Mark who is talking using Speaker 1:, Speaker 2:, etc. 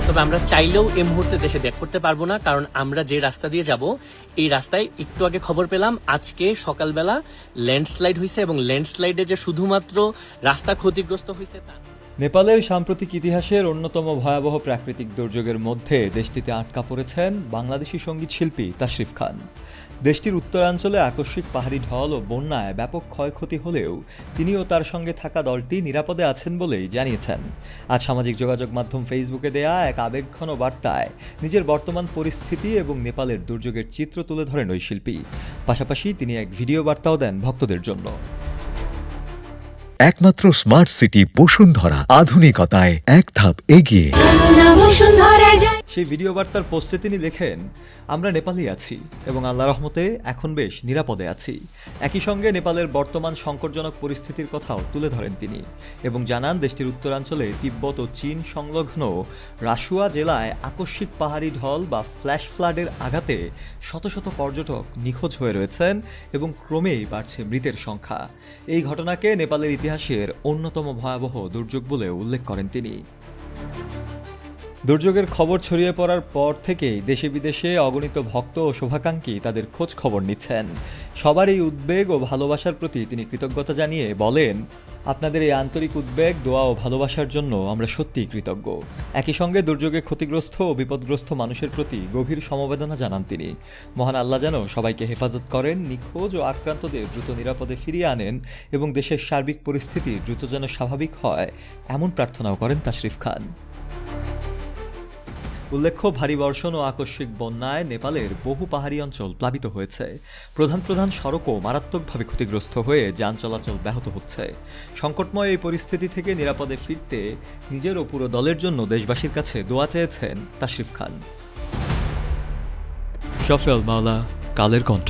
Speaker 1: তবে আমরা চাইলেও এই মুহূর্তে দেশে ব্যাক করতে পারবো না, কারণ আমরা যে রাস্তা দিয়ে যাব এই রাস্তায় একটু আগে খবর পেলাম আজকে সকালবেলা ল্যান্ডস্লাইড হয়েছে, এবং ল্যান্ডস্লাইডে যে শুধুমাত্র রাস্তা ক্ষতিগ্রস্ত হয়েছে তা।
Speaker 2: নেপালের সাম্প্রতিক ইতিহাসের অন্যতম ভয়াবহ প্রাকৃতিক দুর্যোগের মধ্যে দেশটিতে আটকা পড়েছেন বাংলাদেশি সঙ্গীত শিল্পী তাশরিফ খান। দেশটির উত্তরাঞ্চলে আকস্মিক পাহাড়ি ঢল ও বন্যায় ব্যাপক ক্ষয়ক্ষতি হলেও তিনি ও তার সঙ্গে থাকা দলটি নিরাপদে আছেন বলেই জানিয়েছেন। আজ সামাজিক যোগাযোগ মাধ্যম ফেসবুকে দেয়া এক আবেগঘন বার্তায় নিজের বর্তমান পরিস্থিতি এবং নেপালের দুর্যোগের চিত্র তুলে ধরেন ওই শিল্পী। পাশাপাশি তিনি এক ভিডিও বার্তাও দেন ভক্তদের জন্য।
Speaker 3: একমাত্র স্মার্ট সিটি বসুন্ধরা, আধুনিকতায় এক ধাপ এগিয়ে।
Speaker 2: সেই ভিডিও বার্তার পোস্টে তিনি লেখেন, আমরা নেপালেই আছি এবং আল্লাহ রহমতে এখন বেশ নিরাপদে আছি। একই সঙ্গে নেপালের বর্তমান সংকটজনক পরিস্থিতির কথাও তুলে ধরেন তিনি এবং জানান দেশটির উত্তরাঞ্চলে তিব্বত ও চীন সংলগ্ন রাসুয়া জেলায় আকস্মিক পাহাড়ি ঢল বা ফ্ল্যাশ ফ্লাডের আঘাতে শত শত পর্যটক নিখোঁজ হয়ে রয়েছেন এবং ক্রমেই বাড়ছে মৃতের সংখ্যা। এই ঘটনাকে নেপালের ইতিহাসের অন্যতম ভয়াবহ দুর্যোগ বলে উল্লেখ করেন তিনি। দুর্যোগের খবর ছড়িয়ে পড়ার পর থেকেই দেশে বিদেশে অগণিত ভক্ত ও শুভাকাঙ্ক্ষী তাদের খোঁজ খবর নিচ্ছেন। সবার এই উদ্বেগ ও ভালোবাসার প্রতি তিনি কৃতজ্ঞতা জানিয়ে বলেন, আপনাদের এই আন্তরিক উদ্বেগ, দোয়া ও ভালোবাসার জন্য আমরা সত্যিই কৃতজ্ঞ। একই সঙ্গে দুর্যোগে ক্ষতিগ্রস্ত ও বিপদগ্রস্ত মানুষের প্রতি গভীর সমবেদনা জানান তিনি। মহান আল্লাহ যেন সবাইকে হেফাজত করেন, নিখোঁজ ও আক্রান্তদের দ্রুত নিরাপদে ফিরিয়ে আনেন এবং দেশের সার্বিক পরিস্থিতি দ্রুত যেন স্বাভাবিক হয়, এমন প্রার্থনাও করেন তাশরিফ খান। উল্লেখ্য, ভারী বর্ষণ ও আকস্মিক বন্যায় নেপালের বহু পাহাড়ি অঞ্চল প্লাবিত হয়েছে। প্রধান প্রধান সড়কও মারাত্মকভাবে ক্ষতিগ্রস্ত হয়ে যান চলাচল ব্যাহত হচ্ছে। সংকটময় এই পরিস্থিতি থেকে নিরাপদে ফিরতে নিজের ও পুরো দলের জন্য দেশবাসীর কাছে দোয়া চেয়েছেন তাশরিফ খান। শফিউল মাওলা, কালের কণ্ঠ।